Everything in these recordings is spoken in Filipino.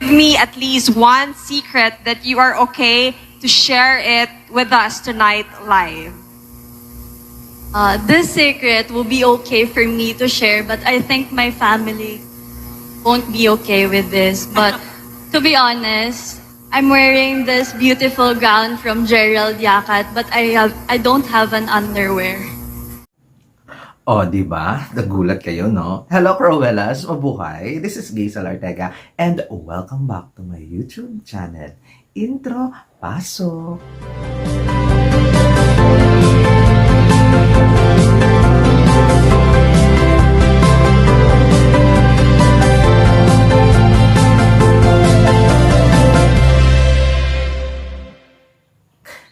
Give me at least one secret that you are okay to share it with us tonight live. This secret will be okay for me to share, but I think my family won't be okay with this. But to be honest, I'm wearing this beautiful gown from Gerald Yakat, but I don't have an underwear. Oh, di ba? Nagulat kayo, no? Hello, Cruellas! Mabuhay! This is Gaysel Ortega and welcome back to my YouTube channel. Intro, pasok!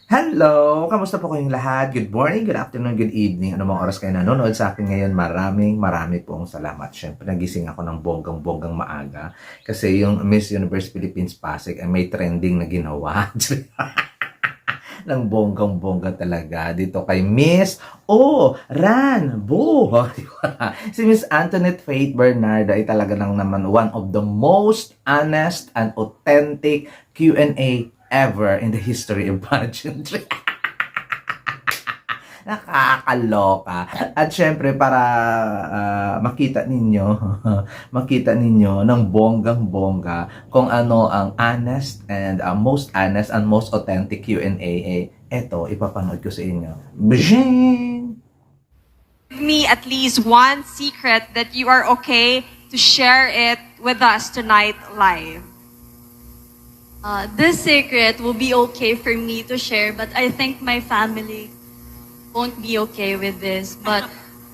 Hello! Kamusta po kayong lahat? Good morning, good afternoon, good evening. Ano mga oras kayo nanonood sa akin ngayon? Marami pong salamat. Siyempre, nagising ako ng bonggang-bonggang maaga. Kasi yung Miss Universe Philippines Pasig ay may trending na ginawa. ng bonggang-bongga talaga. Dito kay Miss Ranbo. Si Miss Antoinette Faith Bernardo ay talaga lang naman one of the most honest and authentic Q&A ever in the history of pageantry. Nakakaloka. At syempre para makita ninyo ng bonggang-bongga kung ano ang honest and most authentic Q&A. Eto, ipapanood ko sa inyo. Bjing! Give me at least one secret that you are okay to share it with us tonight live. This secret will be okay for me to share, but I think my family won't be okay with this. But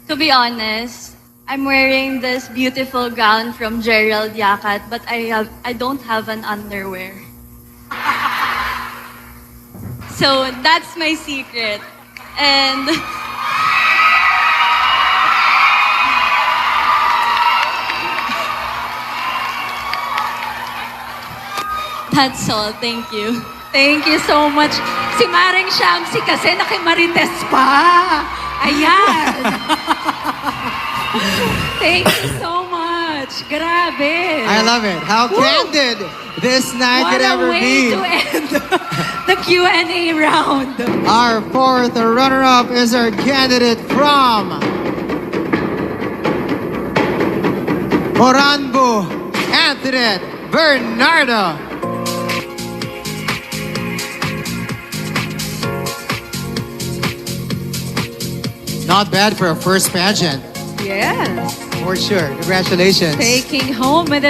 to be honest, I'm wearing this beautiful gown from Gerald Yakat, but I don't have an underwear. So that's my secret. And that's all. Thank you. Thank you so much. Si Maring Shamsi kasi nakimarites pa. Ayan. Thank you so much. Grabe. I love it. How candid this night What could a ever way be. to end the Q&A round. Our fourth runner-up is our candidate from Oranbo, Antoinette Bernardo. Not bad for a first pageant, Yes. for sure. Congratulations. Taking home with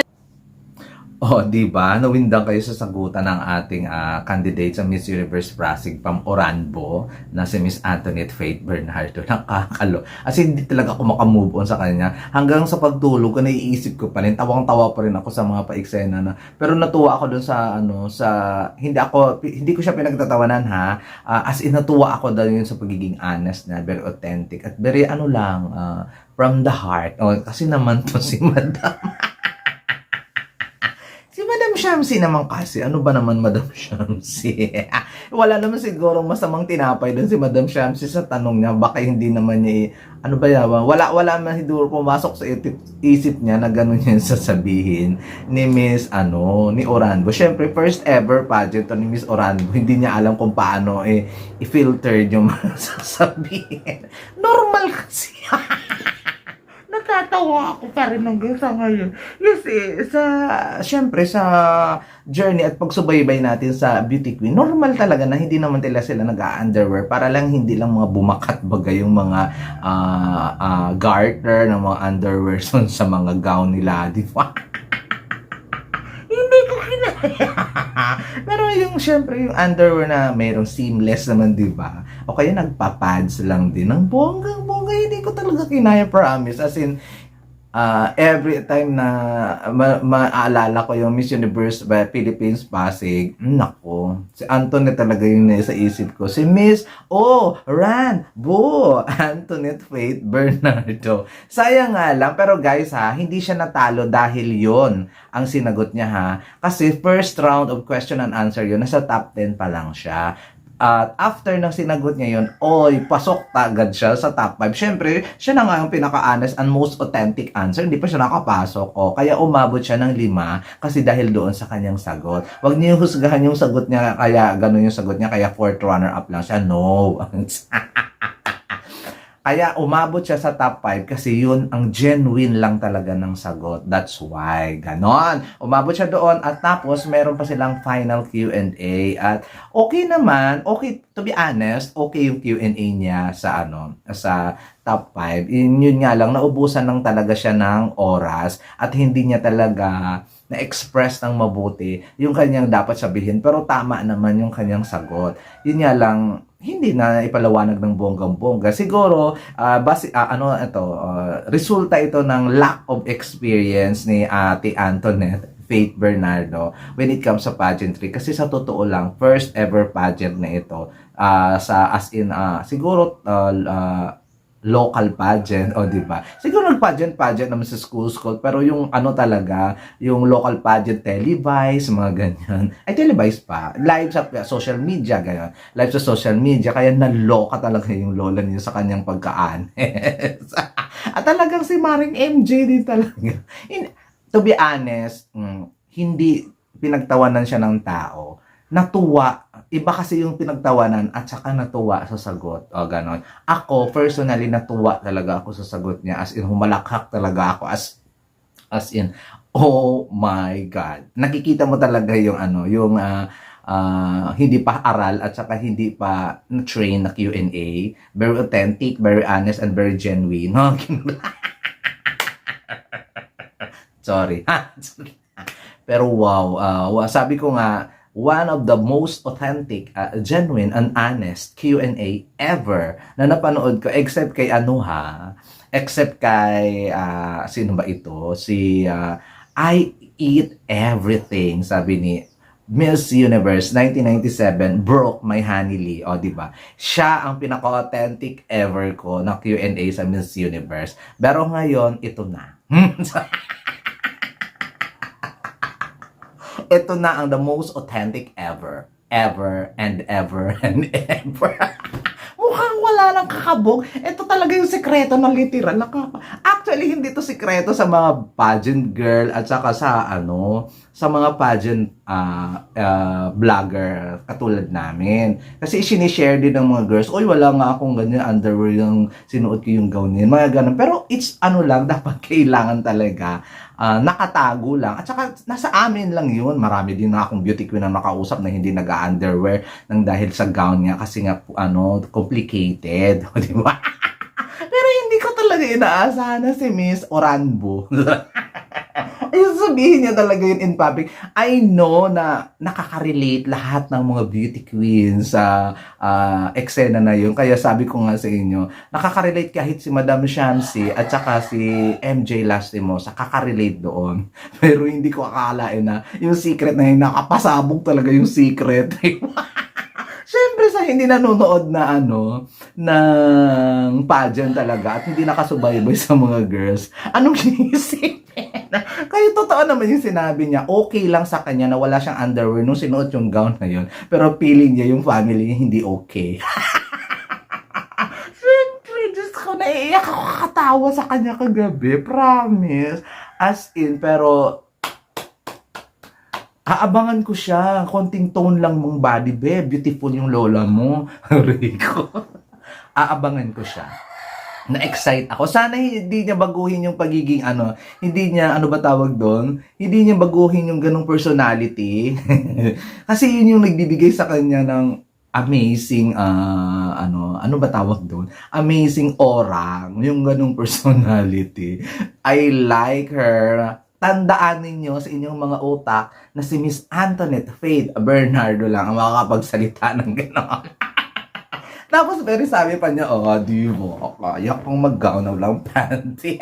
Oh, di ba? Nawindang kayo sa sagutan ng ating candidate sa Miss Universe Pasig from Oranbo na si Miss Antoinette Faith Bernardo. Nakakalo. As in, hindi talaga ako makamove on sa kanya. Hanggang sa pagtulog ko, naiisip ko pa rin. Tawang-tawa pa rin ako sa mga pa-eksena na. Pero natuwa ako dun sa, hindi ko siya pinagtatawanan ha. As in, natuwa ako dun yun sa pagiging honest na, very authentic. At very from the heart. Oh, kasi naman to si Madam. Si Madam Shamsi naman kasi, ano ba naman Madam Shamsi? Wala naman siguro masamang tinapay doon si Madam Shamsi sa tanong niya. Baka hindi naman niya, wala man siguro pumasok sa isip niya na gano'n yung sasabihin ni Miss, ni Oranbo. Siyempre, first ever pageant ni Miss Oranbo. Hindi niya alam kung paano i-filter yung sasabihin. Normal kasi. Natatawa ako pa rin hanggang sa ngayon. Kasi syempre sa journey at pagsubaybay natin sa beauty queen, normal talaga na hindi naman sila nag-underwear para lang hindi lang mga bumakat bagay yung mga garter ng mga underwear sa mga gown nila, di ba? Hindi ko kinaya. Pero yung syempre yung underwear na mayroong seamless naman, di ba? O kaya nagpa-pads lang din ng bonggang-bongga, hindi ko talaga kinaya, promise. As in, every time na maaalala ko yung Miss Universe Philippines Pasig, nako, si Antoinette talaga yung nasa isip ko. Si Miss Ranbo, Antoinette Faith Bernardo. Sayang nga lang, pero guys hindi siya natalo dahil yon ang sinagot niya ha. Kasi first round of question and answer yun, nasa top 10 pa lang siya. At after ng sinagot niya yun, oy, pasok agad siya sa top 5. Syempre, siya na nga yung pinaka-honest and most authentic answer. Hindi pa siya nakapasok. O, kaya umabot siya ng 5 kasi dahil doon sa kanyang sagot. Huwag niyo husgahan yung sagot niya, kaya ganun yung sagot niya, kaya 4th runner-up lang siya. No. Kaya umabot siya sa top 5 kasi yun ang genuine lang talaga ng sagot. That's why. Ganon. Umabot siya doon at tapos meron pa silang final Q&A at okay naman, okay, to be honest, okay yung Q&A niya sa sa top 5. Yun nga lang, naubusan lang talaga siya ng oras at hindi niya talaga na-express ng mabuti yung kanyang dapat sabihin pero tama naman yung kanyang sagot. Yun nga lang, hindi na ipalawanag ng bonggang-bongga. Siguro, resulta ito ng lack of experience ni Ate Antoinette Faith Bernardo when it comes sa pageantry. Kasi sa totoo lang, first ever pageant na ito. Siguro, local pageant, o di ba? Siguro nag-pageant naman sa school, pero yung talaga, yung local pageant televised, mga ganyan. Ay, televised pa. Live sa social media, ganyan. Live sa social media, kaya naloka talaga yung lola niya sa kanyang pagka-honest. At talagang si Maring MJ din talaga. To be honest, hindi pinagtawanan siya ng tao. Natuwa. Iba kasi yung pinagtawanan at saka natuwa sa sagot. O, ganon. Ako, personally, natuwa talaga ako sa sagot niya. As in, humalakhak talaga ako. As in, oh my God. Nakikita mo talaga yung hindi pa aral at saka hindi pa train na Q&A. Very authentic, very honest, and very genuine. No? Sorry. Pero wow, sabi ko nga, one of the most authentic, genuine, and honest Q&A ever na napanood ko, except kay except kay, sino ba ito? Si I Eat Everything, sabi ni Miss Universe 1997, broke my honey Lee. O, diba? Siya ang pinaka-authentic ever ko na Q&A sa Miss Universe. Pero ngayon, ito na. Ito na ang the most authentic ever and ever. Mukhang wala nang kakabog. Ito talaga yung sekreto na literal. Actually, hindi to sekreto sa mga pageant girl at saka sa mga pageant vlogger katulad namin. Kasi sinishare din ng mga girls, oy, wala nga akong ganyan underwear yung sinuot ko yung gown niya. Mga ganun. Pero it's lang, dapat kailangan talaga nakatago lang. At saka, nasa amin lang yun. Marami din na akong beauty queen na nakausap na hindi nag-underwear nang dahil sa gown niya kasi nga, complicated. Di ba? Pero hindi ko talaga inaasahan na si Miss Oranbo. Yung sabihin niya talaga yun in public. I know na nakaka-relate lahat ng mga beauty queens sa eksena na yun. Kaya sabi ko nga sa inyo, nakaka-relate kahit si Madam Shamsi at saka si MJ Lastimosa, kaka-relate doon. Pero hindi ko akalain na yung secret na yun, nakapasabog talaga yung secret. Siyempre sa hindi nanonood na ng pageant talaga at hindi nakasubaybay sa mga girls, anong iniisip? Kaya totoo naman yung sinabi niya, okay lang sa kanya na wala siyang underwear nung sinuot yung gown na yun, pero feeling niya yung family niya hindi okay. Siyempre, Diyos ko, naiiyak ako kakatawa sa kanya kagabi, promise. As in, pero aabangan ko siya. Konting tone lang mong body, be. Beautiful yung lola mo. Rico. Aabangan ko siya. Na-excite ako. Sana hindi niya baguhin yung pagiging hindi niya, ba tawag doon? Hindi niya baguhin yung ganong personality. Kasi yun yung nagbibigay sa kanya ng amazing, ano ba tawag doon? Amazing aura. Yung ganong personality. I like her. Tandaan ninyo sa inyong mga utak na si Miss Antoinette Faith Bernardo lang ang makakapagsalita ng gano'n. Tapos, very sabi pa niya, di mo, kaya pang mag-gown na lang panty.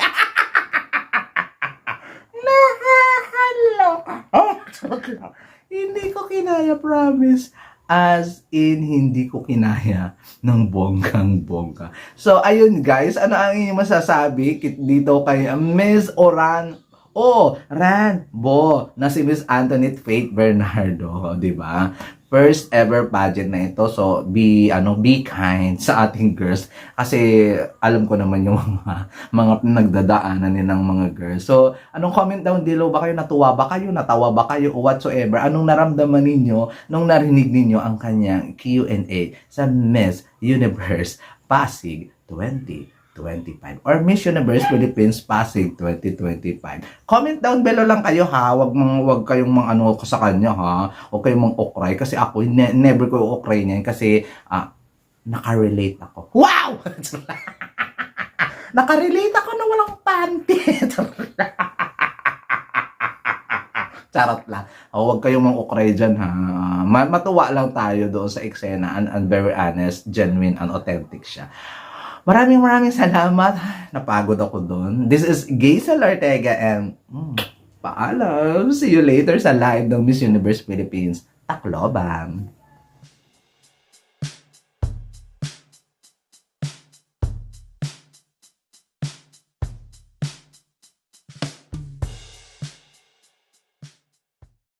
Nakakaloka. Hindi ko kinaya, promise. As in, hindi ko kinaya ng bonggang-bongga. So, ayun guys, ano ang inyong masasabi dito kay Miss Oh, Rambo na si Miss Antoinette Faith Bernardo, di ba? First ever pageant na ito. So, be kind sa ating girls. Kasi, alam ko naman yung mga nagdadaanan nilang mga girls. So, anong comment down below? Ba kayo natuwa ba kayo? Natawa ba kayo? O whatsoever? Anong naramdaman ninyo nung narinig ninyo ang kanyang Q&A sa Miss Universe Pasig 2025 or Miss Universe Philippines Pasig 2025. Comment down below lang kayo ha. Wag kayong ko sa kanya ha. Huwag kayong mang-okray kasi ako never ko okray niyan kasi nakarelate ako. Wow! Nakarelate ako na walang panty. Charot lang. Huwag kayong mang-okray dyan ha. Matuwa lang tayo doon sa eksena and very honest, genuine and authentic siya. Maraming salamat. Napagod ako doon. This is Gaisel Ortega and paalam. See you later sa live ng Miss Universe Philippines. Tacloban.